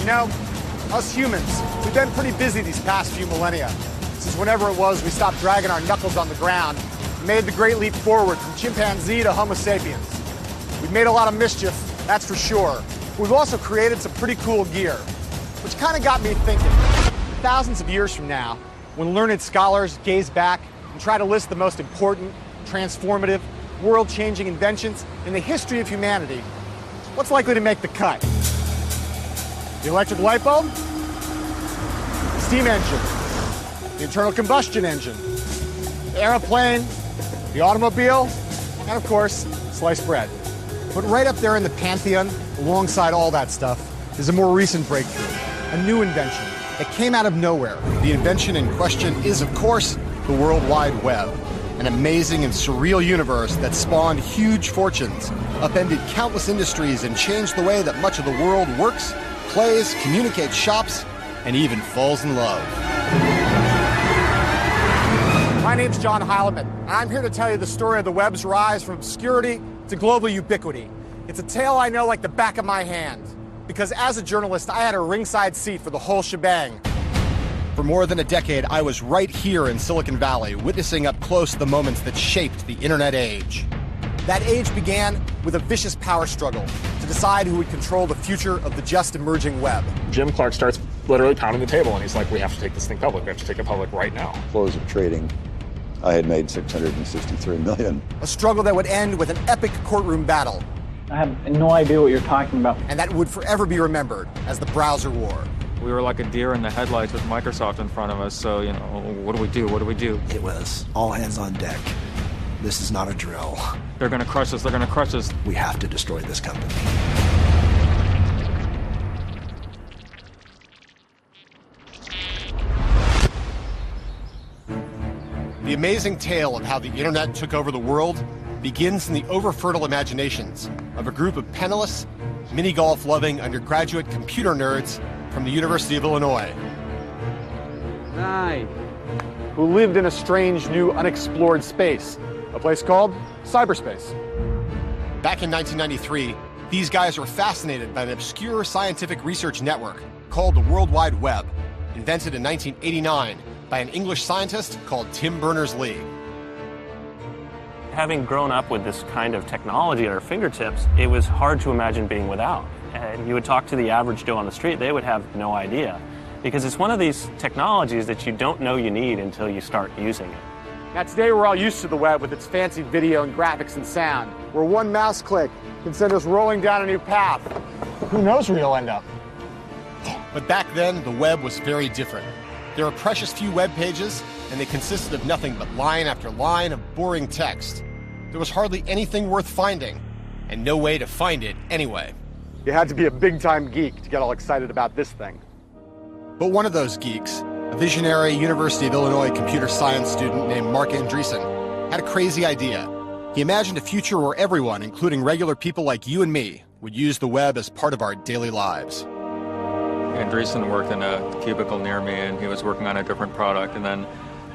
know, us humans, we've been pretty busy these past few millennia. Since whenever it was we stopped dragging our knuckles on the ground and made the great leap forward from chimpanzee to Homo sapiens. We've made a lot of mischief, that's for sure. We've also created some pretty cool gear, which kind of got me thinking. Thousands of years from now, when learned scholars gaze back and try to list the most important, transformative, world-changing inventions in the history of humanity, what's likely to make the cut? The electric light bulb? The steam engine? The internal combustion engine? The airplane? The automobile? And of course, sliced bread. But right up there in the pantheon, alongside all that stuff, is a more recent breakthrough, a new invention that came out of nowhere. The invention in question is, of course, the World Wide Web, an amazing and surreal universe that spawned huge fortunes, upended countless industries, and changed the way that much of the world works, plays, communicates, shops, and even falls in love. My name's John Heilemann, and I'm here to tell you the story of the web's rise from obscurity to global ubiquity. It's a tale I know like the back of my hand, because as a journalist, I had a ringside seat for the whole shebang. For more than a decade, I was right here in Silicon Valley, witnessing up close the moments that shaped the internet age. That age began with a vicious power struggle to decide who would control the future of the just emerging web. Jim Clark starts literally pounding the table, and he's like, we have to take this thing public. We have to take it public right now. Close of trading, I had made $663 million. A struggle that would end with an epic courtroom battle. I have no idea what you're talking about. And that would forever be remembered as the browser war. We were like a deer in the headlights with Microsoft in front of us, so, you know, what do we do? What do we do? It was all hands on deck. This is not a drill. They're gonna crush us, they're gonna crush us. We have to destroy this company. The amazing tale of how the internet took over the world begins in the over-fertile imaginations of a group of penniless, mini-golf loving undergraduate computer nerds from the University of Illinois. Hi. Who lived in a strange, new, unexplored space, a place called cyberspace. Back in 1993, these guys were fascinated by an obscure scientific research network called the World Wide Web, invented in 1989 by an English scientist called Tim Berners-Lee. Having grown up with this kind of technology at our fingertips, it was hard to imagine being without. And you would talk to the average Joe on the street, they would have no idea. Because it's one of these technologies that you don't know you need until you start using it. Now today we're all used to the web with its fancy video and graphics and sound, where one mouse click can send us rolling down a new path. Who knows where you'll end up? But back then, the web was very different. There were precious few web pages, and they consisted of nothing but line after line of boring text. There was hardly anything worth finding, and no way to find it anyway. You had to be a big-time geek to get all excited about this thing. But one of those geeks, a visionary University of Illinois computer science student named Mark Andreessen, had a crazy idea. He imagined a future where everyone, including regular people like you and me, would use the web as part of our daily lives. Andreessen worked in a cubicle near me, and he was working on a different product, and then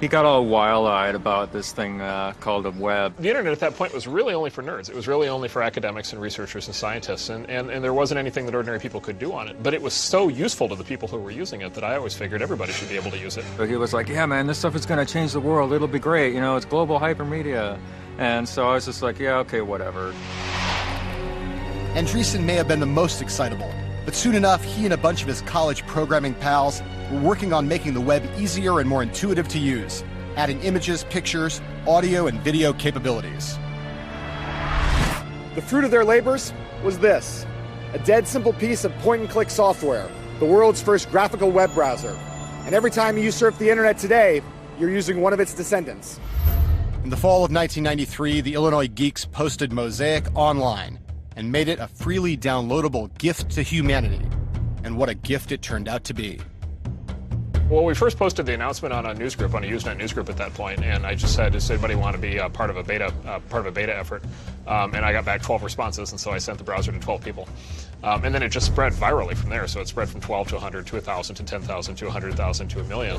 he got all wild-eyed about this thing called the web. The internet at that point was really only for nerds. It was really only for academics and researchers and scientists, and there wasn't anything that ordinary people could do on it. But it was so useful to the people who were using it that I always figured everybody should be able to use it. So he was like, yeah, man, this stuff is going to change the world. It'll be great. You know, it's global hypermedia. And so I was just like, yeah, okay, whatever. Andreessen may have been the most excitable, but soon enough, he and a bunch of his college programming pals were working on making the web easier and more intuitive to use, adding images, pictures, audio, and video capabilities. The fruit of their labors was this: a dead simple piece of point-and-click software, the world's first graphical web browser. And every time you surf the internet today, you're using one of its descendants. In the fall of 1993, the Illinois geeks posted Mosaic online and made it a freely downloadable gift to humanity. And what a gift it turned out to be. Well, we first posted the announcement on a newsgroup, on a Usenet newsgroup at that point, and I just said, does anybody want to be part of a beta effort? And I got back 12 responses, and so I sent the browser to 12 people. And then it just spread virally from there. So it spread from 12 to 100 to 1,000 to 10,000 to 100,000 to 1 million.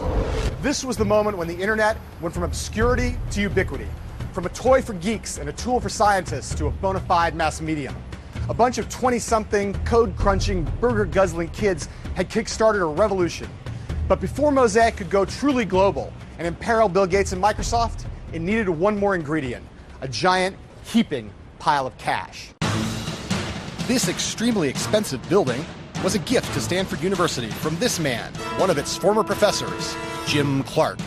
This was the moment when the internet went from obscurity to ubiquity, from a toy for geeks and a tool for scientists to a bona fide mass medium. A bunch of 20-something, code-crunching, burger-guzzling kids had kick-started a revolution. But before Mosaic could go truly global and imperil Bill Gates and Microsoft, it needed one more ingredient: a giant, heaping pile of cash. This extremely expensive building was a gift to Stanford University from this man, one of its former professors, Jim Clark.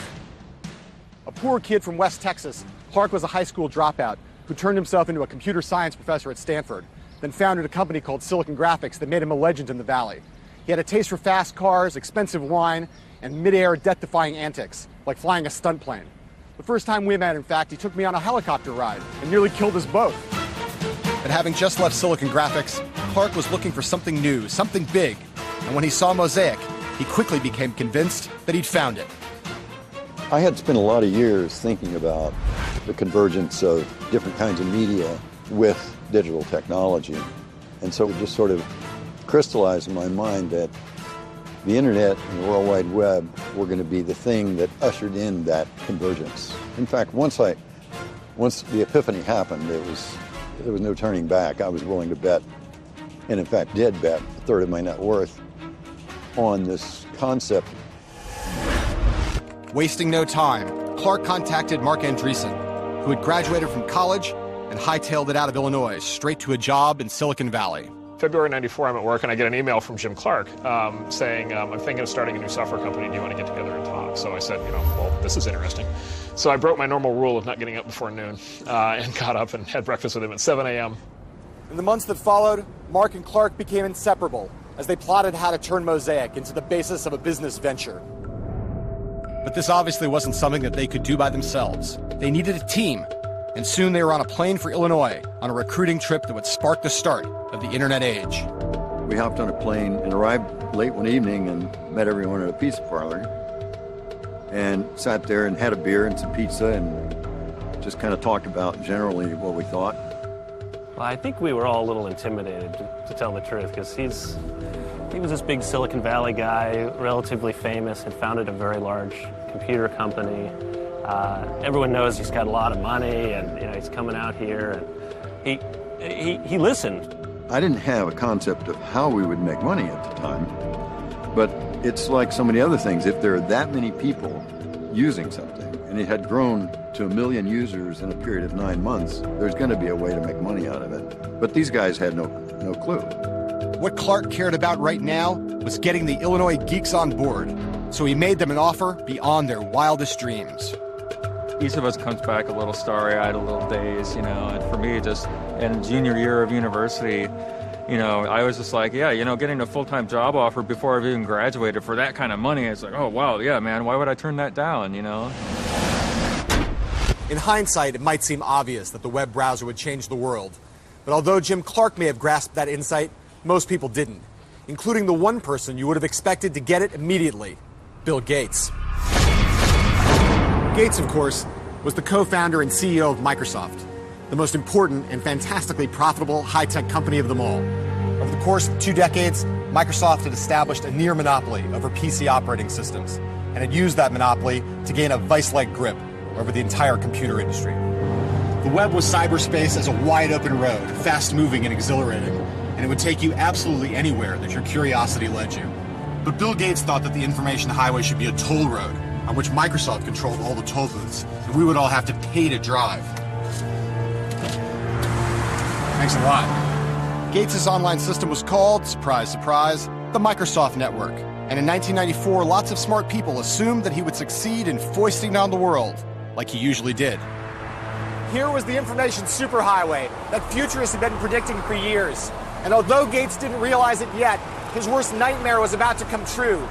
A poor kid from West Texas, Clark was a high school dropout who turned himself into a computer science professor at Stanford, then founded a company called Silicon Graphics that made him a legend in the Valley. He had a taste for fast cars, expensive wine, and mid-air death-defying antics, like flying a stunt plane. The first time we met, in fact, he took me on a helicopter ride and nearly killed us both. But having just left Silicon Graphics, Clark was looking for something new, something big. And when he saw Mosaic, he quickly became convinced that he'd found it. I had spent a lot of years thinking about the convergence of different kinds of media with digital technology. And so it just sort of crystallized in my mind that the internet and the World Wide Web were going to be the thing that ushered in that convergence. In fact, once the epiphany happened, there was no turning back. I was willing to bet, and in fact did bet, a third of my net worth on this concept. Wasting no time, Clark contacted Marc Andreessen, who had graduated from college and hightailed it out of Illinois straight to a job in Silicon Valley. February '94, I'm at work and I get an email from Jim Clark saying, I'm thinking of starting a new software company. Do you want to get together and talk? So I said, well, this is interesting. So I broke my normal rule of not getting up before noon and got up and had breakfast with him at 7 a.m. In the months that followed, Marc and Clark became inseparable as they plotted how to turn Mosaic into the basis of a business venture. But this obviously wasn't something that they could do by themselves. They needed a team. And soon they were on a plane for Illinois on a recruiting trip that would spark the start of the internet age. We hopped on a plane and arrived late one evening and met everyone at a pizza parlor and sat there and had a beer and some pizza and just kind of talked about generally what we thought. Well, I think we were all a little intimidated, to tell the truth, because he was this big Silicon Valley guy, relatively famous, had founded a very large computer company. Everyone knows he's got a lot of money, and he's coming out here, and he listened. I didn't have a concept of how we would make money at the time, but it's like so many other things. If there are that many people using something, and it had grown to 1 million users in a period of 9 months, there's going to be a way to make money out of it. But these guys had no clue. What Clark cared about right now was getting the Illinois geeks on board, so he made them an offer beyond their wildest dreams. Each of us comes back a little starry-eyed, a little dazed, and for me, just in junior year of university, I was just like, getting a full-time job offer before I've even graduated for that kind of money, it's like, oh, wow, yeah, man, why would I turn that down, In hindsight, it might seem obvious that the web browser would change the world. But although Jim Clark may have grasped that insight, most people didn't, including the one person you would have expected to get it immediately, Bill Gates. Gates, of course, was the co-founder and CEO of Microsoft, the most important and fantastically profitable high-tech company of them all. Over the course of 2 decades, Microsoft had established a near monopoly over PC operating systems and had used that monopoly to gain a vice-like grip over the entire computer industry. The web was cyberspace as a wide-open road, fast-moving and exhilarating, and it would take you absolutely anywhere that your curiosity led you. But Bill Gates thought that the information highway should be a toll road on which Microsoft controlled all the toll booths, and we would all have to pay to drive. Thanks a lot. Gates' online system was called, surprise, surprise, the Microsoft Network. And in 1994, lots of smart people assumed that he would succeed in foisting down the world, like he usually did. Here was the information superhighway that futurists had been predicting for years. And although Gates didn't realize it yet, his worst nightmare was about to come true.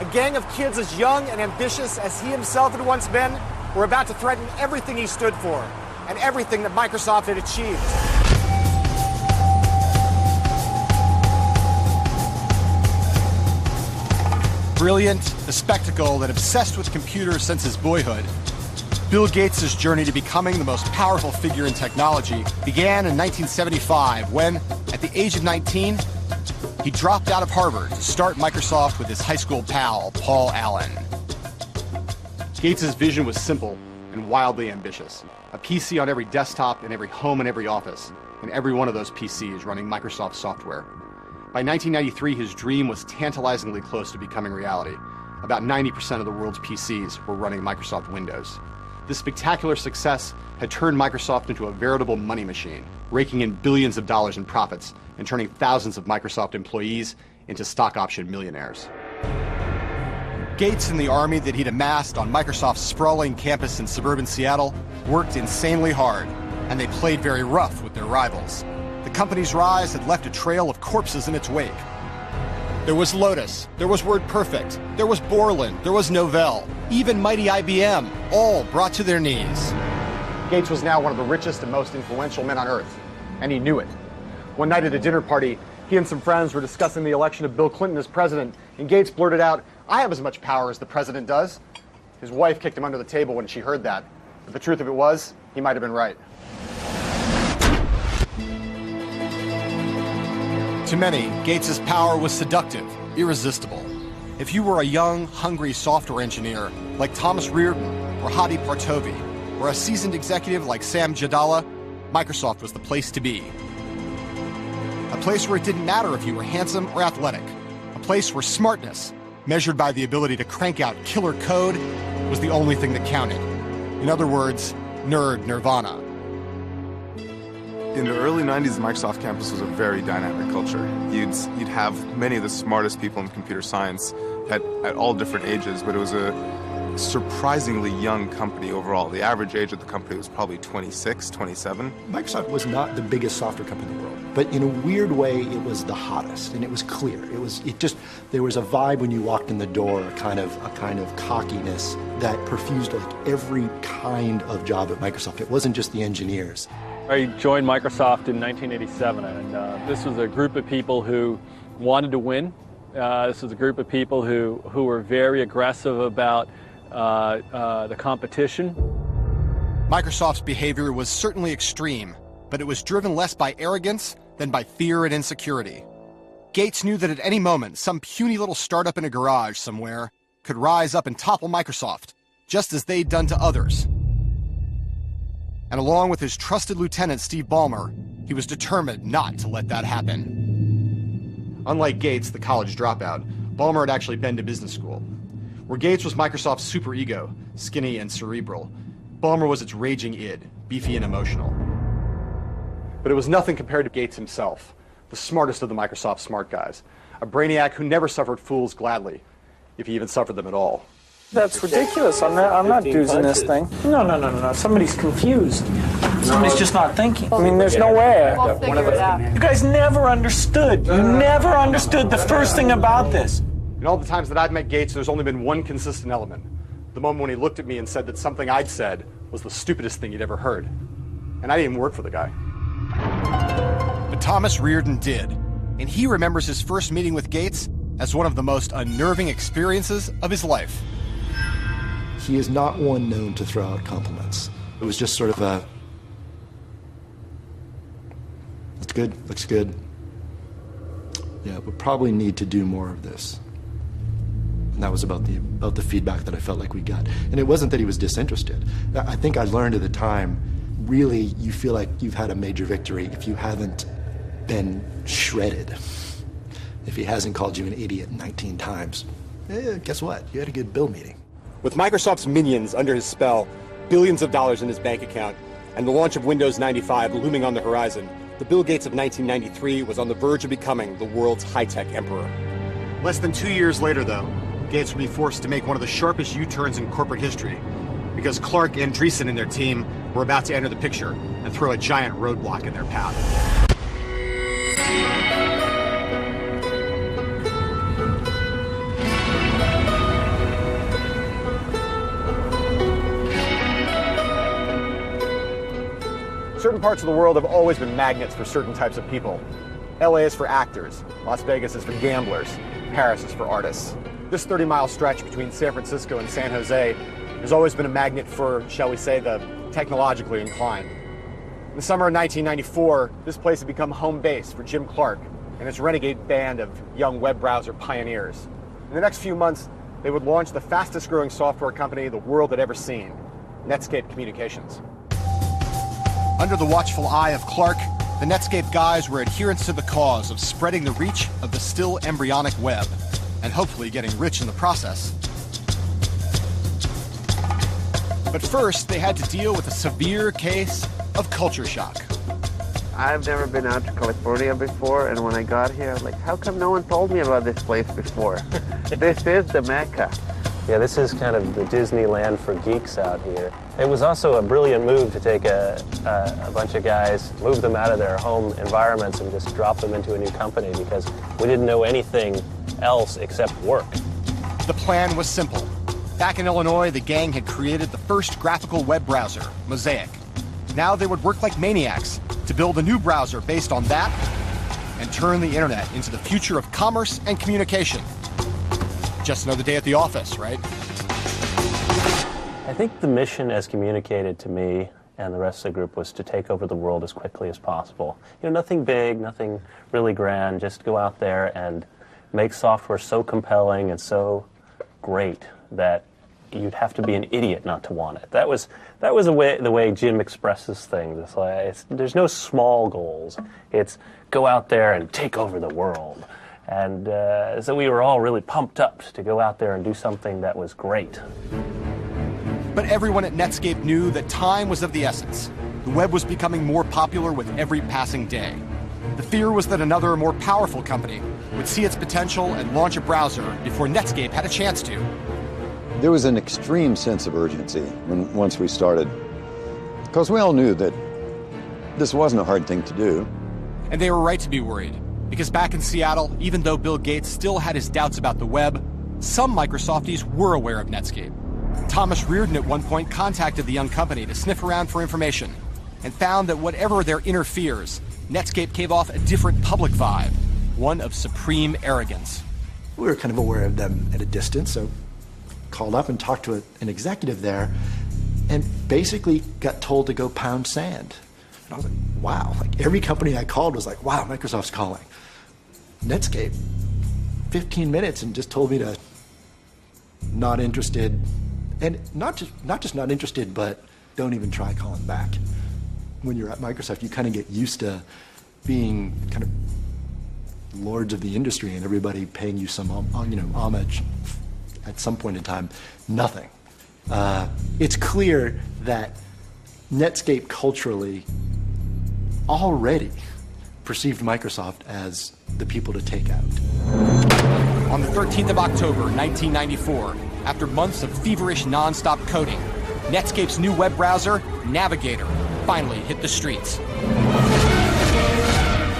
A gang of kids as young and ambitious as he himself had once been were about to threaten everything he stood for and everything that Microsoft had achieved. Brilliant, a spectacle that obsessed with computers since his boyhood, Bill Gates' journey to becoming the most powerful figure in technology began in 1975 when, at the age of 19, he dropped out of Harvard to start Microsoft with his high school pal, Paul Allen. Gates' vision was simple and wildly ambitious. A PC on every desktop in every home and every office. and every one of those PCs running Microsoft software. By 1993, his dream was tantalizingly close to becoming reality. About 90% of the world's PCs were running Microsoft Windows. This spectacular success had turned Microsoft into a veritable money machine, raking in billions of dollars in profits and turning thousands of Microsoft employees into stock option millionaires. Gates and the army that he'd amassed on Microsoft's sprawling campus in suburban Seattle worked insanely hard, and they played very rough with their rivals. The company's rise had left a trail of corpses in its wake. There was Lotus, there was WordPerfect, there was Borland, there was Novell, even mighty IBM, all brought to their knees. Gates was now one of the richest and most influential men on earth, and he knew it. One night at a dinner party, he and some friends were discussing the election of Bill Clinton as president, and Gates blurted out, "I have as much power as the president does." His wife kicked him under the table when she heard that, but the truth of it was, he might have been right. To many, Gates' power was seductive, irresistible. If you were a young, hungry software engineer like Thomas Reardon or Hadi Partovi, or a seasoned executive like Sam Jadala, Microsoft was the place to be. A place where it didn't matter if you were handsome or athletic. A place where smartness, measured by the ability to crank out killer code, was the only thing that counted. In other words, nerd nirvana. In the early 90s, the Microsoft campus was a very dynamic culture. You'd have many of the smartest people in computer science at all different ages, but it was a surprisingly young company overall. The average age of the company was probably 26, 27. Microsoft was not the biggest software company in the world, but in a weird way, it was the hottest, and it was clear. There was a vibe when you walked in the door, a kind of cockiness that perfused like every kind of job at Microsoft. It wasn't just the engineers. I joined Microsoft in 1987, and this was a group of people who wanted to win. This was a group of people who were very aggressive about the competition. Microsoft's behavior was certainly extreme, but it was driven less by arrogance than by fear and insecurity. Gates knew that at any moment, some puny little startup in a garage somewhere could rise up and topple Microsoft, just as they'd done to others. And along with his trusted lieutenant, Steve Ballmer, he was determined not to let that happen. Unlike Gates, the college dropout, Ballmer had actually been to business school. Where Gates was Microsoft's superego, skinny and cerebral, Ballmer was its raging id, beefy and emotional. But it was nothing compared to Gates himself, the smartest of the Microsoft smart guys, a brainiac who never suffered fools gladly, if he even suffered them at all. That's ridiculous. I'm not using this thing. No. Somebody's confused. Somebody's just not thinking. I mean, there's no way. You guys never understood. You never understood the first thing about this. In all the times that I've met Gates, there's only been one consistent element. The moment when he looked at me and said that something I'd said was the stupidest thing he'd ever heard. And I didn't even work for the guy. But Thomas Reardon did. And he remembers his first meeting with Gates as one of the most unnerving experiences of his life. He is not one known to throw out compliments. It was just sort of a, "That's good, looks good. Yeah, we probably need to do more of this." And that was about the feedback that I felt like we got. And it wasn't that he was disinterested. I think I learned at the time, really, you feel like you've had a major victory if you haven't been shredded. If he hasn't called you an idiot 19 times, guess what? You had a good Bill meeting. With Microsoft's minions under his spell, billions of dollars in his bank account, and the launch of Windows 95 looming on the horizon, the Bill Gates of 1993 was on the verge of becoming the world's high-tech emperor. Less than 2 years later, though, Gates would be forced to make one of the sharpest U-turns in corporate history, because Clark Andreessen and their team were about to enter the picture and throw a giant roadblock in their path. Certain parts of the world have always been magnets for certain types of people. LA is for actors, Las Vegas is for gamblers, Paris is for artists. This 30-mile stretch between San Francisco and San Jose has always been a magnet for, shall we say, the technologically inclined. In the summer of 1994, this place had become home base for Jim Clark and his renegade band of young web browser pioneers. In the next few months, they would launch the fastest growing software company the world had ever seen, Netscape Communications. Under the watchful eye of Clark, the Netscape guys were adherents to the cause of spreading the reach of the still embryonic web, and hopefully getting rich in the process. But first, they had to deal with a severe case of culture shock. I've never been out to California before, and when I got here, I was like, how come no one told me about this place before? This is the Mecca. Yeah, this is kind of the Disneyland for geeks out here. It was also a brilliant move to take a bunch of guys, move them out of their home environments and just drop them into a new company because we didn't know anything else except work. The plan was simple. Back in Illinois, the gang had created the first graphical web browser, Mosaic. Now they would work like maniacs to build a new browser based on that and turn the internet into the future of commerce and communication. Just another day at the office, right? I think the mission as communicated to me and the rest of the group was to take over the world as quickly as possible. You know, nothing big, nothing really grand, just go out there and make software so compelling and so great that you'd have to be an idiot not to want it. That was the way Jim expresses things. It's like there's no small goals. It's go out there and take over the world. And so we were all really pumped up to go out there and do something that was great. But everyone at Netscape knew that time was of the essence. The web was becoming more popular with every passing day. The fear was that another, more powerful company would see its potential and launch a browser before Netscape had a chance to. There was an extreme sense of urgency once we started, because we all knew that this wasn't a hard thing to do. And they were right to be worried, because back in Seattle, even though Bill Gates still had his doubts about the web, some Microsofties were aware of Netscape. Thomas Reardon at one point contacted the young company to sniff around for information and found that whatever their inner fears, Netscape gave off a different public vibe, one of supreme arrogance. We were kind of aware of them at a distance, so called up and talked to an executive there and basically got told to go pound sand. And I was like, wow, like every company I called was like, wow, Microsoft's calling. Netscape, 15 minutes and just told me to not interested, and not just not interested, but don't even try calling back. When you're at Microsoft, you kind of get used to being kind of lords of the industry and everybody paying you some homage. At some point in time, nothing. It's clear that Netscape culturally already perceived Microsoft as the people to take out. On the 13th of October, 1994, after months of feverish non-stop coding, Netscape's new web browser, Navigator, finally hit the streets.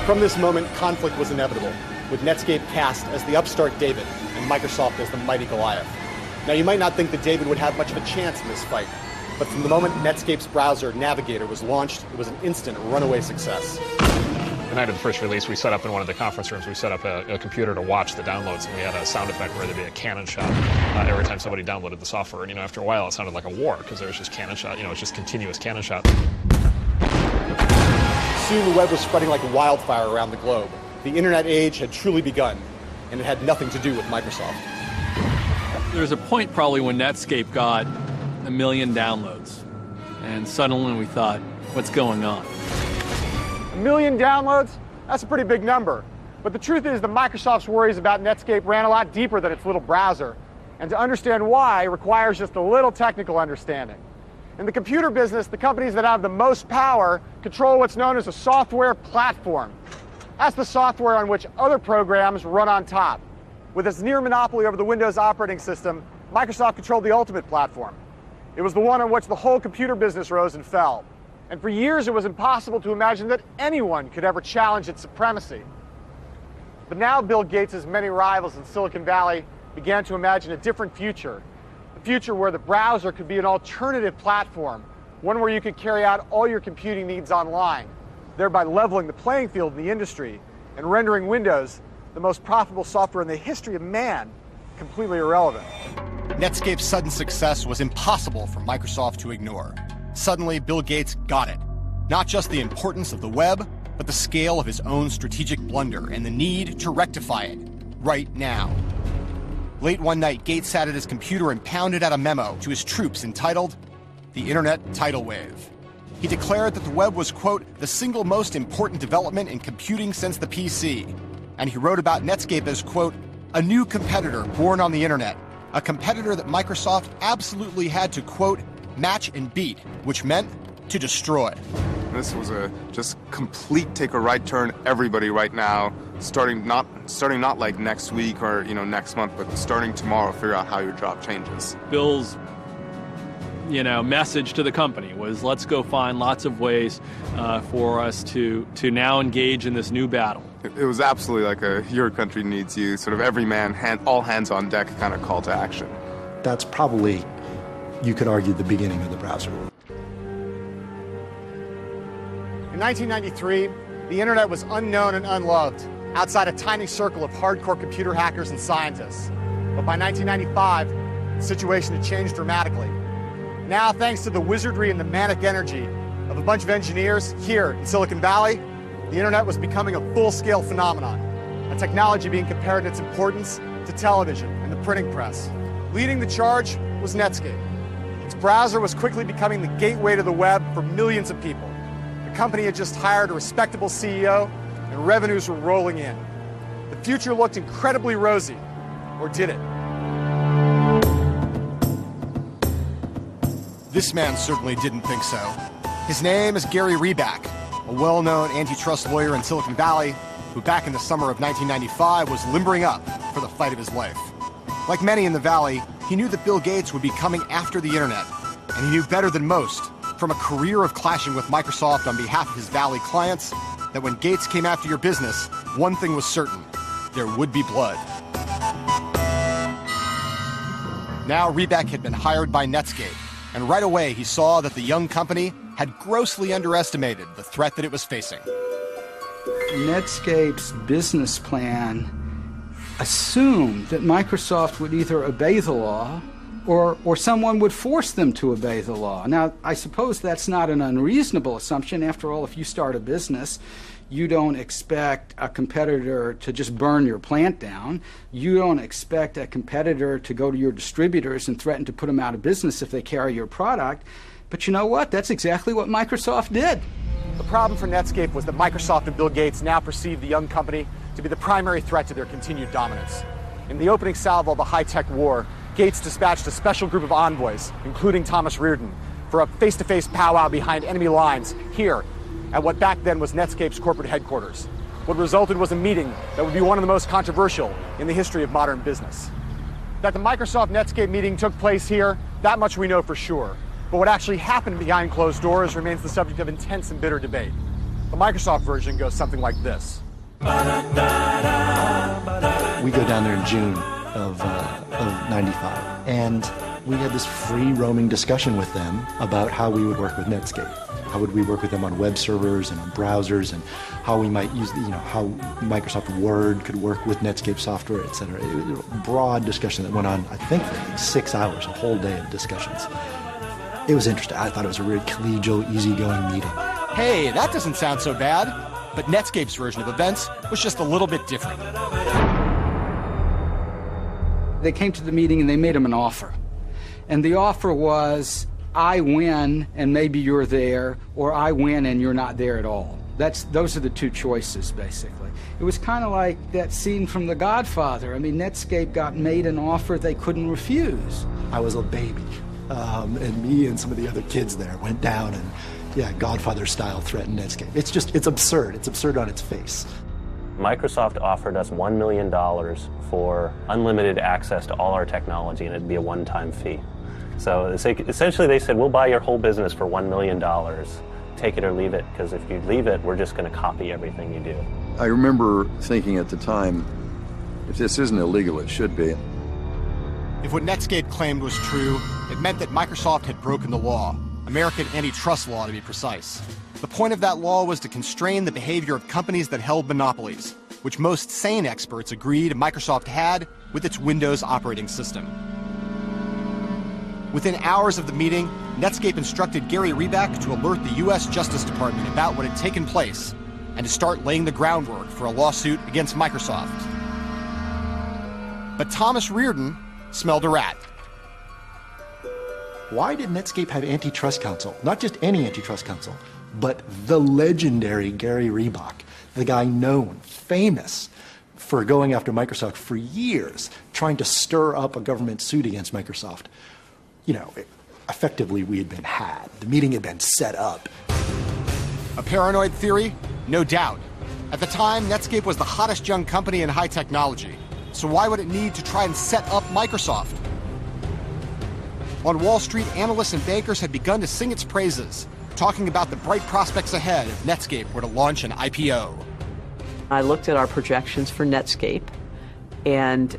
From this moment, conflict was inevitable, with Netscape cast as the upstart David and Microsoft as the mighty Goliath. Now, you might not think that David would have much of a chance in this fight, but from the moment Netscape's browser, Navigator, was launched, it was an instant runaway success. The night of the first release, we set up in one of the conference rooms, we set up a computer to watch the downloads, and we had a sound effect where there'd be a cannon shot every time somebody downloaded the software. And, after a while, it sounded like a war, because there was just cannon shot, it's just continuous cannon shot. Soon, the web was spreading like wildfire around the globe. The internet age had truly begun, and it had nothing to do with Microsoft. There was a point probably when Netscape got 1 million downloads, and suddenly we thought, what's going on? 1 million downloads? That's a pretty big number. But the truth is that Microsoft's worries about Netscape ran a lot deeper than its little browser. And to understand why requires just a little technical understanding. In the computer business, the companies that have the most power control what's known as a software platform. That's the software on which other programs run on top. With its near monopoly over the Windows operating system, Microsoft controlled the ultimate platform. It was the one on which the whole computer business rose and fell. And for years, it was impossible to imagine that anyone could ever challenge its supremacy. But now Bill Gates' many rivals in Silicon Valley began to imagine a different future. A future where the browser could be an alternative platform, one where you could carry out all your computing needs online, thereby leveling the playing field in the industry and rendering Windows, the most profitable software in the history of man, completely irrelevant. Netscape's sudden success was impossible for Microsoft to ignore. Suddenly, Bill Gates got it. Not just the importance of the web, but the scale of his own strategic blunder and the need to rectify it right now. Late one night, Gates sat at his computer and pounded out a memo to his troops entitled, "The Internet Tidal Wave." he declared that the web was, quote, the single most important development in computing since the PC. And he wrote about Netscape as, quote, a new competitor born on the internet, a competitor that Microsoft absolutely had to, quote, match and beat, which meant to destroy. This was a just complete take a right turn, everybody right now, starting not like next week or next month, but starting tomorrow, figure out how your job changes. Bill's message to the company was, let's go find lots of ways for us to now engage in this new battle. It was absolutely like a your country needs you, sort of every man, all hands on deck kind of call to action. That's probably, you could argue, the beginning of the browser. In 1993, the internet was unknown and unloved outside a tiny circle of hardcore computer hackers and scientists. But by 1995, the situation had changed dramatically. Now, thanks to the wizardry and the manic energy of a bunch of engineers here in Silicon Valley, the internet was becoming a full-scale phenomenon, a technology being compared in its importance to television and the printing press. Leading the charge was Netscape. Its browser was quickly becoming the gateway to the web for millions of people. The company had just hired a respectable CEO, and revenues were rolling in. The future looked incredibly rosy, or did it? This man certainly didn't think so. His name is Gary Reback, a well-known antitrust lawyer in Silicon Valley who back in the summer of 1995 was limbering up for the fight of his life. Like many in the Valley, he knew that Bill Gates would be coming after the internet, and he knew better than most, from a career of clashing with Microsoft on behalf of his Valley clients, that when Gates came after your business, one thing was certain: there would be blood. Now Reback had been hired by Netscape, and right away he saw that the young company had grossly underestimated the threat that it was facing. Netscape's business plan assumed that Microsoft would either obey the law or someone would force them to obey the law. Now, I suppose that's not an unreasonable assumption. After all, if you start a business, you don't expect a competitor to just burn your plant down. You don't expect a competitor to go to your distributors and threaten to put them out of business if they carry your product. But you know what? That's exactly what Microsoft did. The problem for Netscape was that Microsoft and Bill Gates now perceived the young company to be the primary threat to their continued dominance. In the opening salvo of the high-tech war, Gates dispatched a special group of envoys, including Thomas Reardon, for a face-to-face powwow behind enemy lines here at what back then was Netscape's corporate headquarters. What resulted was a meeting that would be one of the most controversial in the history of modern business. That the Microsoft-Netscape meeting took place here, that much we know for sure. But what actually happened behind closed doors remains the subject of intense and bitter debate. The Microsoft version goes something like this. We go down there in June of 95, and we had this free roaming discussion with them about how we would work with Netscape. How would we work with them on web servers and on browsers, and how we might use, how Microsoft Word could work with Netscape software, etc. It was a broad discussion that went on, I think, for like 6 hours, a whole day of discussions. It was interesting. I thought it was a really collegial, easygoing meeting. Hey, that doesn't sound so bad. But Netscape's version of events was just a little bit different. They came to the meeting and they made him an offer. And the offer was, I win and maybe you're there, or I win and you're not there at all. Those are the two choices, basically. It was kind of like that scene from The Godfather. I mean, Netscape got made an offer they couldn't refuse. I was a baby, and me and some of the other kids there went down and, Godfather style threatened Netscape. It's absurd. It's absurd on its face. Microsoft offered us $1 million for unlimited access to all our technology, and it'd be a one-time fee. So essentially they said, we'll buy your whole business for $1 million. Take it or leave it, because if you leave it, we're just going to copy everything you do. I remember thinking at the time, if this isn't illegal, it should be. If what Netscape claimed was true, it meant that Microsoft had broken the law. American antitrust law, to be precise. The point of that law was to constrain the behavior of companies that held monopolies, which most sane experts agreed Microsoft had with its Windows operating system. Within hours of the meeting, Netscape instructed Gary Reback to alert the U.S. Justice Department about what had taken place and to start laying the groundwork for a lawsuit against Microsoft. But Thomas Reardon smelled a rat. Why did Netscape have antitrust counsel? Not just any antitrust counsel, but the legendary Gary Reebok, the guy known, famous, for going after Microsoft for years, trying to stir up a government suit against Microsoft. You know, effectively we had been had. The meeting had been set up. A paranoid theory? No doubt. At the time, Netscape was the hottest young company in high technology. So why would it need to try and set up Microsoft? On Wall Street, analysts and bankers had begun to sing its praises, talking about the bright prospects ahead if Netscape were to launch an IPO. I looked at our projections for Netscape and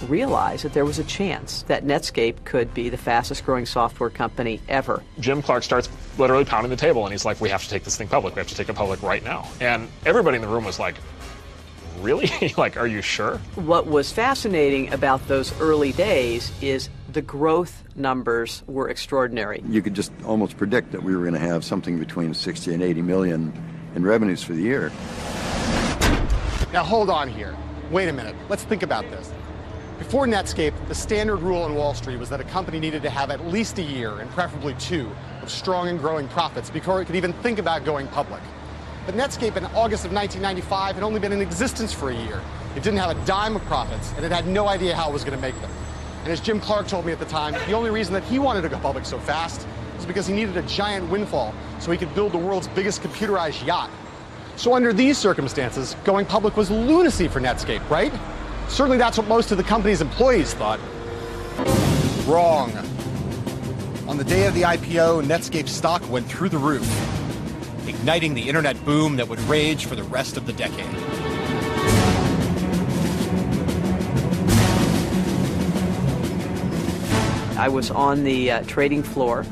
realized that there was a chance that Netscape could be the fastest growing software company ever. Jim Clark starts literally pounding the table and he's like, we have to take this thing public. We have to take it public right now. And everybody in the room was like, really? Like, are you sure? What was fascinating about those early days is the growth numbers were extraordinary. You could just almost predict that we were going to have something between 60 and 80 million in revenues for the year. Now hold on here. Wait a minute. Let's think about this. Before Netscape, the standard rule on Wall Street was that a company needed to have at least a year, and preferably 2, of strong and growing profits before it could even think about going public. But Netscape in August of 1995 had only been in existence for a year. It didn't have a dime of profits, and it had no idea how it was going to make them. And as Jim Clark told me at the time, the only reason that he wanted to go public so fast was because he needed a giant windfall so he could build the world's biggest computerized yacht. So under these circumstances, going public was lunacy for Netscape, right? Certainly that's what most of the company's employees thought. Wrong. On the day of the IPO, Netscape stock went through the roof, igniting the internet boom that would rage for the rest of the decade. I was on the trading floor.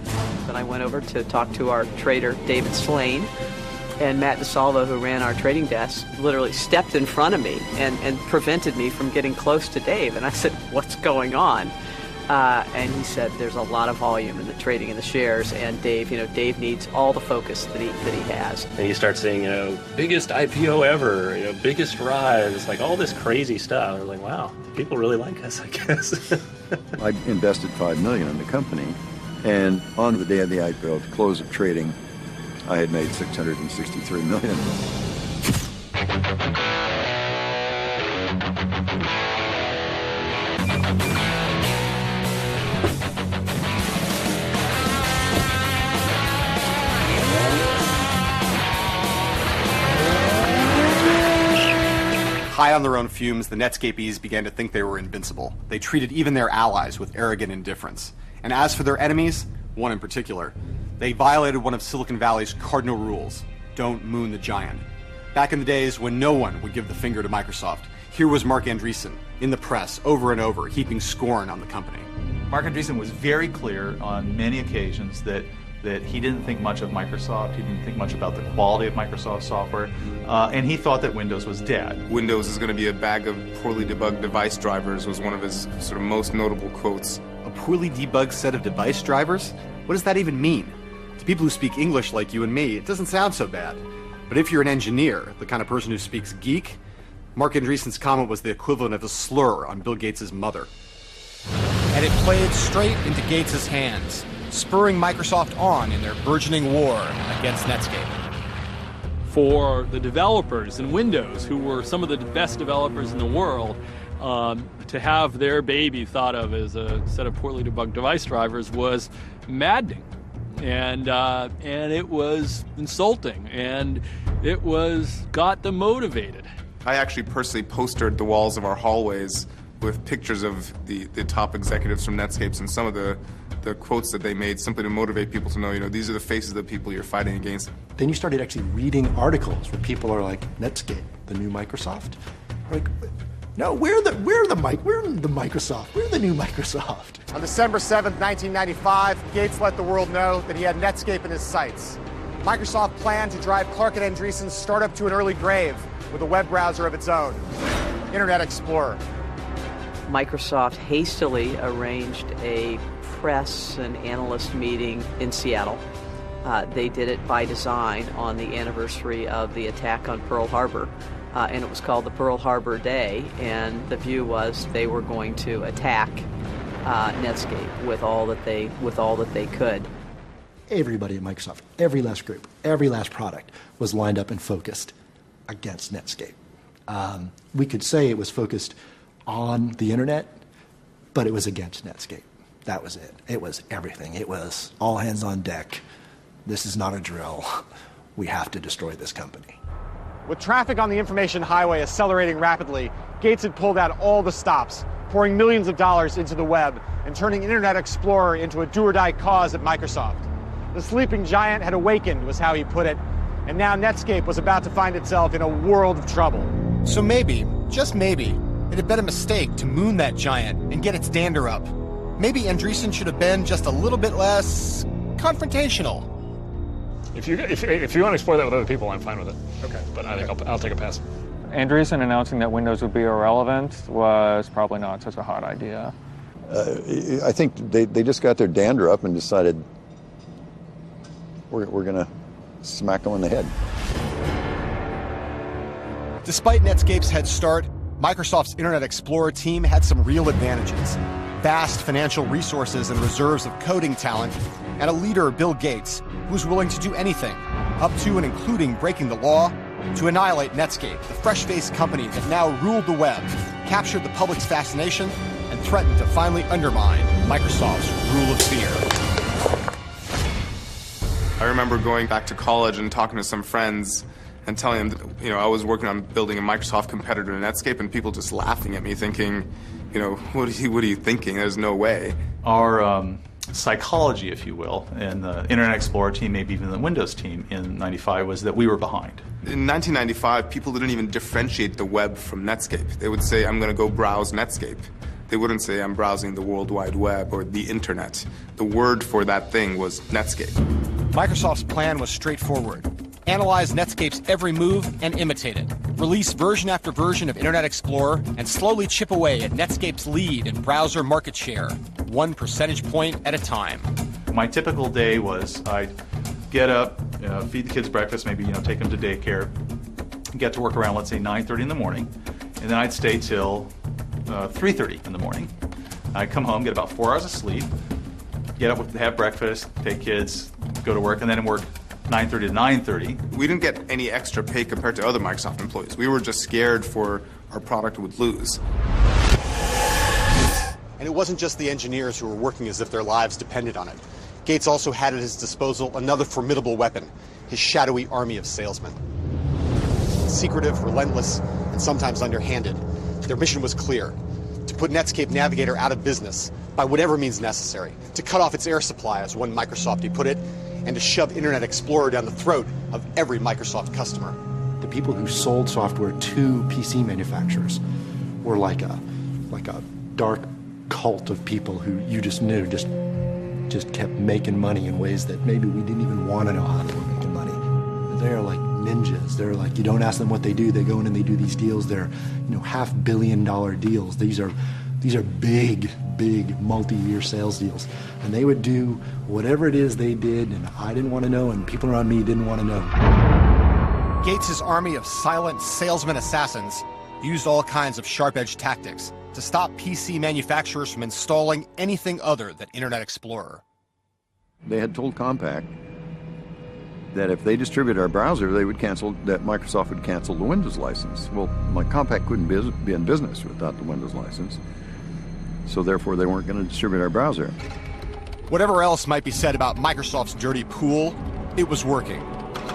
Then I went over to talk to our trader, David Slane. And Matt DeSalvo, who ran our trading desk, literally stepped in front of me and prevented me from getting close to Dave. And I said, what's going on? And he said, there's a lot of volume in the trading in the shares. And Dave, Dave needs all the focus that he has. And you start saying, biggest IPO ever, biggest rise, like all this crazy stuff. I was like, wow, people really like us, I guess. I invested $5 million in the company. And on the day of the IPO, at the close of trading, I had made $663 million. High on their own fumes, the Netscapies began to think they were invincible. They treated even their allies with arrogant indifference. And as for their enemies, one in particular, they violated one of Silicon Valley's cardinal rules: don't moon the giant. Back in the days when no one would give the finger to Microsoft, here was Marc Andreessen in the press over and over, heaping scorn on the company. Marc Andreessen was very clear on many occasions that he didn't think much of Microsoft, he didn't think much about the quality of Microsoft software, and he thought that Windows was dead. Windows is going to be a bag of poorly debugged device drivers was one of his sort of most notable quotes. A poorly debugged set of device drivers? What does that even mean? To people who speak English like you and me, it doesn't sound so bad. But if you're an engineer, the kind of person who speaks geek, Marc Andreessen's comment was the equivalent of a slur on Bill Gates' mother. And it played straight into Gates' hands, spurring Microsoft on in their burgeoning war against Netscape. For the developers in Windows, who were some of the best developers in the world, to have their baby thought of as a set of poorly debugged device drivers was maddening. And it was insulting, and it got them motivated. I actually personally postered the walls of our hallways with pictures of the top executives from Netscape and some of the quotes that they made simply to motivate people to know, these are the faces of the people you're fighting against. Then you started actually reading articles where people are like, Netscape, the new Microsoft? Like, no, we're the Microsoft. We're the new Microsoft. On December 7th, 1995, Gates let the world know that he had Netscape in his sights. Microsoft planned to drive Clark and Andreessen's startup to an early grave with a web browser of its own, Internet Explorer. Microsoft hastily arranged a press and analyst meeting in Seattle. They did it by design on the anniversary of the attack on Pearl Harbor. And it was called the Pearl Harbor Day, and the view was they were going to attack Netscape with all that they could. Everybody at Microsoft, every last group, every last product was lined up and focused against Netscape. We could say it was focused on the internet, but it was against Netscape. That was it. It was everything. It was all hands on deck. This is not a drill. We have to destroy this company. With traffic on the information highway accelerating rapidly, Gates had pulled out all the stops, pouring millions of dollars into the web and turning Internet Explorer into a do-or-die cause at Microsoft. The sleeping giant had awakened, was how he put it, and now Netscape was about to find itself in a world of trouble. So maybe, just maybe, it had been a mistake to moon that giant and get its dander up. Maybe Andreessen should have been just a little bit less confrontational. If you want to explore that with other people, I'm fine with it. Okay. But I think I'll take a pass. Andreessen announcing that Windows would be irrelevant was probably not such a hot idea. I think they just got their dander up and decided we're going to smack them on the head. Despite Netscape's head start, Microsoft's Internet Explorer team had some real advantages. Vast financial resources and reserves of coding talent, and a leader, Bill Gates, who was willing to do anything, up to and including breaking the law, to annihilate Netscape, the fresh-faced company that now ruled the web, captured the public's fascination, and threatened to finally undermine Microsoft's rule of fear. I remember going back to college and talking to some friends and telling them that, I was working on building a Microsoft competitor to Netscape, and people just laughing at me, thinking, what are you thinking? There's no way. Our psychology, if you will, in the Internet Explorer team, maybe even the Windows team in '95, was that we were behind. In 1995, people didn't even differentiate the web from Netscape. They would say, I'm going to go browse Netscape. They wouldn't say, I'm browsing the World Wide Web or the Internet. The word for that thing was Netscape. Microsoft's plan was straightforward. Analyze Netscape's every move and imitate it. Release version after version of Internet Explorer and slowly chip away at Netscape's lead in browser market share, 1 percentage point at a time. My typical day was I'd get up, feed the kids breakfast, maybe take them to daycare, get to work around, let's say, 9:30 in the morning, and then I'd stay till 3:30 in the morning. I'd come home, get about 4 hours of sleep, get up, have breakfast, take kids, go to work, and then work 9:30 to 9:30. We didn't get any extra pay compared to other Microsoft employees. We were just scared for our product would lose. And it wasn't just the engineers who were working as if their lives depended on it. Gates also had at his disposal another formidable weapon, his shadowy army of salesmen. Secretive, relentless, and sometimes underhanded, their mission was clear: to put Netscape Navigator out of business by whatever means necessary, to cut off its air supply, as one Microsoftie put it, and to shove Internet Explorer down the throat of every Microsoft customer. The people who sold software to PC manufacturers were like a dark cult of people who you just knew just kept making money in ways that maybe we didn't even want to know how they were making money. They're like ninjas. They're like, you don't ask them what they do, they go in and they do these deals. They're $500 million deals. These are big multi-year sales deals. And they would do whatever it is they did, and I didn't want to know, and people around me didn't want to know. Gates' army of silent salesman assassins used all kinds of sharp-edged tactics to stop PC manufacturers from installing anything other than Internet Explorer. They had told Compaq that if they distributed our browser, that Microsoft would cancel the Windows license. Well, Compaq couldn't be in business without the Windows license, so therefore they weren't going to distribute our browser. Whatever else might be said about Microsoft's dirty pool, it was working.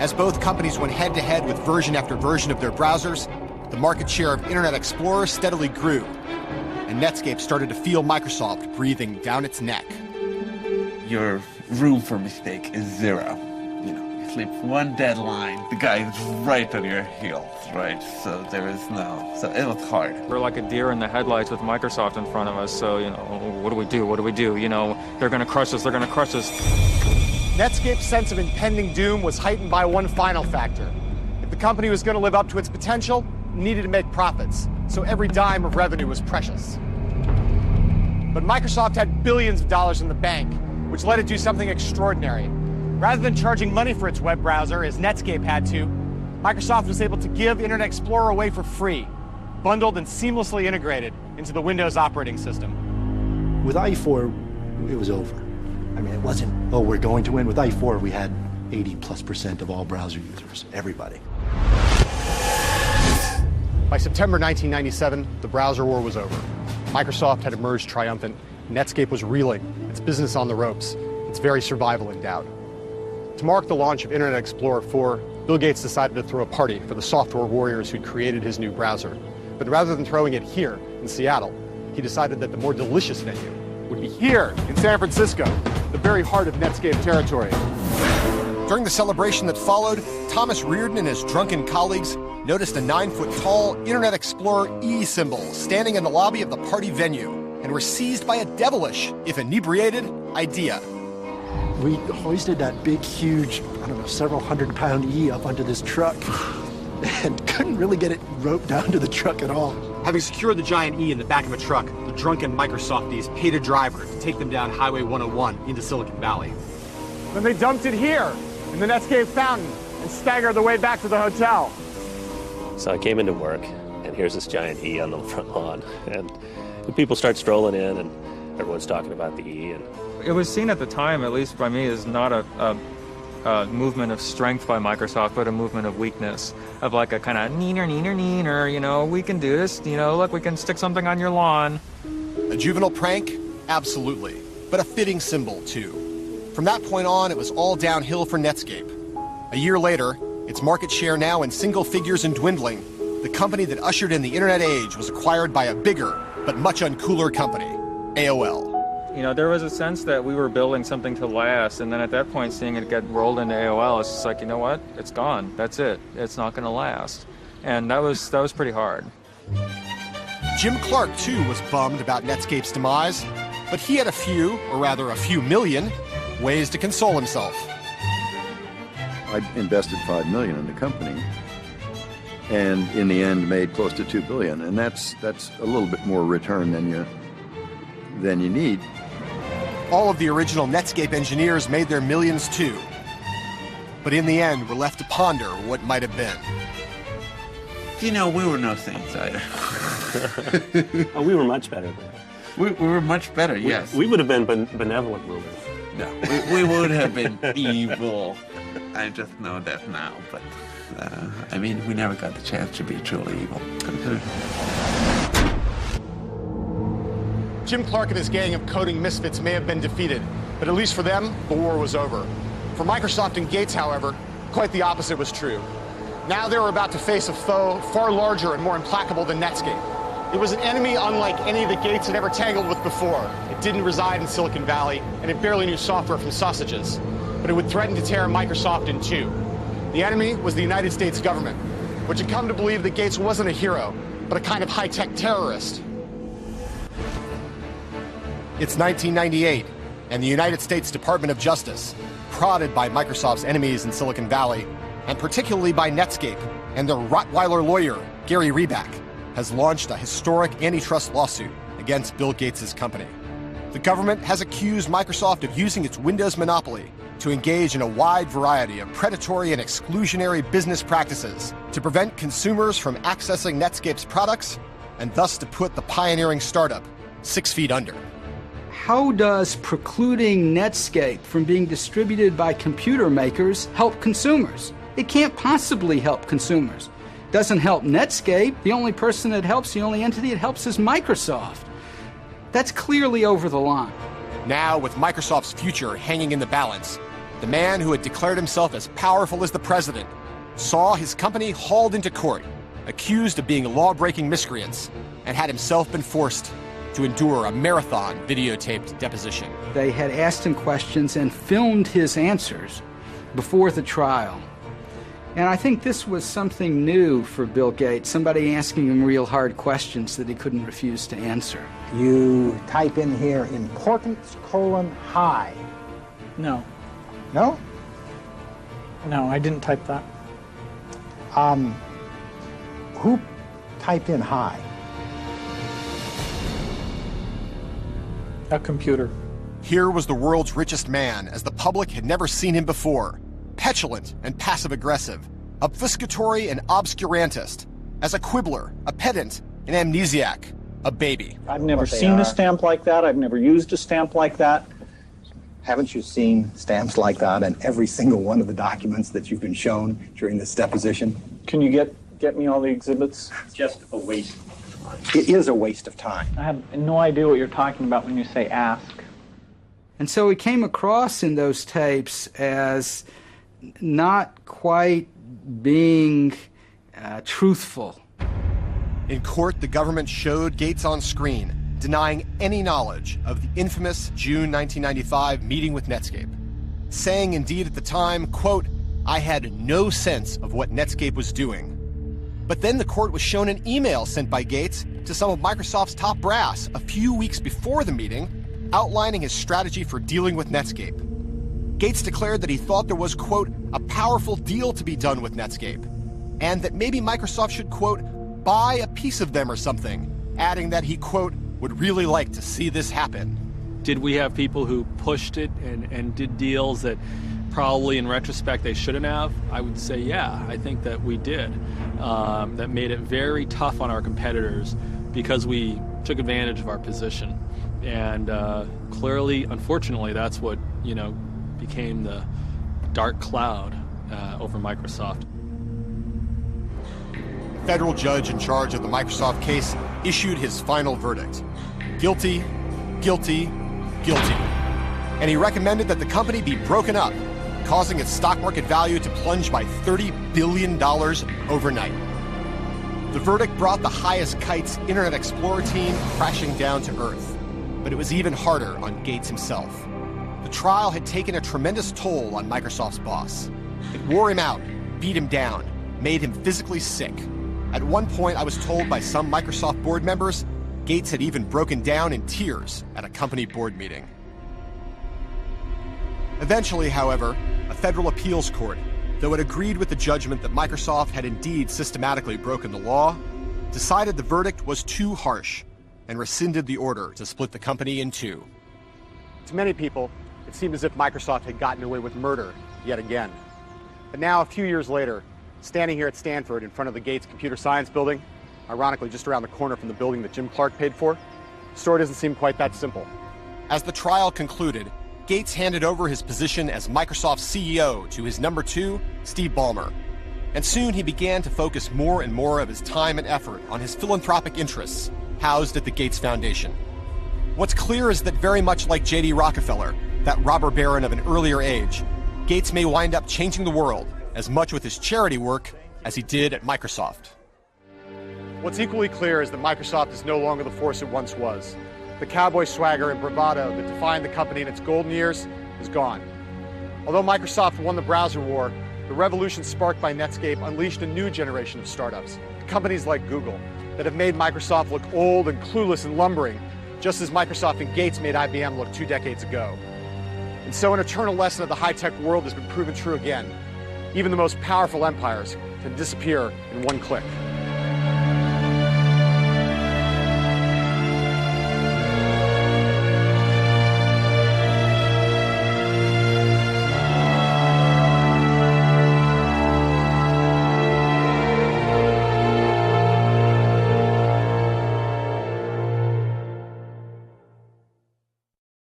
As both companies went head-to-head with version after version of their browsers, the market share of Internet Explorer steadily grew, and Netscape started to feel Microsoft breathing down its neck. Your room for mistake is 0. You sleep one deadline, the guy is right on your heels, right? So so it was hard. We're like a deer in the headlights with Microsoft in front of us, so, what do we do? What do we do? They're going to crush us. They're going to crush us. Netscape's sense of impending doom was heightened by one final factor. If the company was going to live up to its potential, it needed to make profits, so every dime of revenue was precious. But Microsoft had billions of dollars in the bank, which let it do something extraordinary. Rather than charging money for its web browser, as Netscape had to, Microsoft was able to give Internet Explorer away for free, bundled and seamlessly integrated into the Windows operating system. With IE4, it was over. I mean, it wasn't, oh, we're going to win. With IE4, we had 80+% of all browser users, everybody. By September 1997, the browser war was over. Microsoft had emerged triumphant. Netscape was reeling, its business on the ropes, its very survival in doubt. To mark the launch of Internet Explorer 4, Bill Gates decided to throw a party for the software warriors who'd created his new browser. But rather than throwing it here in Seattle, he decided that the more delicious venue would be here in San Francisco, the very heart of Netscape territory. During the celebration that followed, Thomas Reardon and his drunken colleagues noticed a 9-foot-tall Internet Explorer E symbol standing in the lobby of the party venue and were seized by a devilish, if inebriated, idea. We hoisted that big, huge, I don't know, several hundred-pound E up onto this truck and couldn't really get it roped down to the truck at all. Having secured the giant E in the back of a truck, the drunken Microsofties paid a driver to take them down Highway 101 into Silicon Valley. Then they dumped it here in the Netscape fountain and staggered the way back to the hotel. So I came into work, and here's this giant E on the front lawn, and people start strolling in, and everyone's talking about the E. And it was seen at the time, at least by me, as not a movement of strength by Microsoft, but a movement of weakness, of like a kind of neener, you know, we can do this, you know, look, we can stick something on your lawn. A juvenile prank? Absolutely. But a fitting symbol, too. From that point on, it was all downhill for Netscape. A year later, its market share now in single figures and dwindling, the company that ushered in the internet age was acquired by a bigger, but much uncooler company, AOL. You know, there was a sense that we were building something to last, and then at that point, seeing it get rolled into AOL, it's just like, you know what? It's gone. That's it. It's not going to last. And that was pretty hard. Jim Clark, too, was bummed about Netscape's demise, but he had a few million, ways to console himself. I invested $5 million in the company, and in the end made close to $2 billion, and that's a little bit more return than you need. All of the original Netscape engineers made their millions too, but in the end were left to ponder what might have been. You know, we were no saints either. Oh, we were much better then. We were much better, yes. We would have been benevolent rulers. No, we would have been evil. I just know that now, but I mean, we never got the chance to be truly evil. Jim Clark and his gang of coding misfits may have been defeated, but at least for them, the war was over. For Microsoft and Gates, however, quite the opposite was true. Now they were about to face a foe far larger and more implacable than Netscape. It was an enemy unlike any that Gates had ever tangled with before. It didn't reside in Silicon Valley, and it barely knew software from sausages. But it would threaten to tear Microsoft in two. The enemy was the United States government, which had come to believe that Gates wasn't a hero, but a kind of high-tech terrorist. It's 1998, and the United States Department of Justice, prodded by Microsoft's enemies in Silicon Valley, and particularly by Netscape and their Rottweiler lawyer, Gary Reback, has launched a historic antitrust lawsuit against Bill Gates' company. The government has accused Microsoft of using its Windows monopoly to engage in a wide variety of predatory and exclusionary business practices to prevent consumers from accessing Netscape's products and thus to put the pioneering startup 6 feet under. How does precluding Netscape from being distributed by computer makers help consumers? It can't possibly help consumers. Doesn't help Netscape. The only person it helps, the only entity it helps is Microsoft. That's clearly over the line. Now, with Microsoft's future hanging in the balance, the man who had declared himself as powerful as the president saw his company hauled into court, accused of being law-breaking miscreants, and had himself been forced to endure a marathon videotaped deposition. They had asked him questions and filmed his answers before the trial. And I think this was something new for Bill Gates, somebody asking him real hard questions that he couldn't refuse to answer. You type in here, importance, high. No. No? No, I didn't type that. Who typed in high? A computer. Here was the world's richest man, as the public had never seen him before. Petulant and passive-aggressive, obfuscatory and obscurantist, as a quibbler, a pedant, an amnesiac, a baby. I've never seen a stamp like that. I've never used a stamp like that. Haven't you seen stamps like that in every single one of the documents that you've been shown during this deposition? Can you get me all the exhibits? It's just a waste of time. It is a waste of time. I have no idea what you're talking about when you say ask. And so he came across in those tapes as not quite being truthful. In court, the government showed Gates on screen, denying any knowledge of the infamous June 1995 meeting with Netscape, saying indeed at the time, quote, "I had no sense of what Netscape was doing." But then the court was shown an email sent by Gates to some of Microsoft's top brass a few weeks before the meeting, outlining his strategy for dealing with Netscape. Gates declared that he thought there was, quote, "a powerful deal to be done with Netscape," and that maybe Microsoft should, quote, "buy a piece of them or something," adding that he, quote, "would really like to see this happen." Did we have people who pushed it and did deals that probably in retrospect they shouldn't have? I would say, yeah, I think that we did. That made it very tough on our competitors because we took advantage of our position. And clearly, unfortunately, that's what, became the dark cloud over Microsoft. The federal judge in charge of the Microsoft case issued his final verdict. Guilty, guilty, guilty. And he recommended that the company be broken up, causing its stock market value to plunge by $30 billion overnight. The verdict brought the highest kite's Internet Explorer team crashing down to earth. But it was even harder on Gates himself. The trial had taken a tremendous toll on Microsoft's boss. It wore him out, beat him down, made him physically sick. At one point, I was told by some Microsoft board members, Gates had even broken down in tears at a company board meeting. Eventually, however, a federal appeals court, though it agreed with the judgment that Microsoft had indeed systematically broken the law, decided the verdict was too harsh and rescinded the order to split the company in two. To many people, it seemed as if Microsoft had gotten away with murder yet again. But now, a few years later, standing here at Stanford in front of the Gates Computer Science Building, ironically just around the corner from the building that Jim Clark paid for, the story doesn't seem quite that simple. As the trial concluded, Gates handed over his position as Microsoft's CEO to his number two, Steve Ballmer. And soon he began to focus more and more of his time and effort on his philanthropic interests housed at the Gates Foundation. What's clear is that very much like J.D. Rockefeller, that robber baron of an earlier age, Gates may wind up changing the world as much with his charity work as he did at Microsoft. What's equally clear is that Microsoft is no longer the force it once was. The cowboy swagger and bravado that defined the company in its golden years is gone. Although Microsoft won the browser war, the revolution sparked by Netscape unleashed a new generation of startups, companies like Google, that have made Microsoft look old and clueless and lumbering, just as Microsoft and Gates made IBM look 2 decades ago. And so an eternal lesson of the high-tech world has been proven true again. Even the most powerful empires can disappear in one click.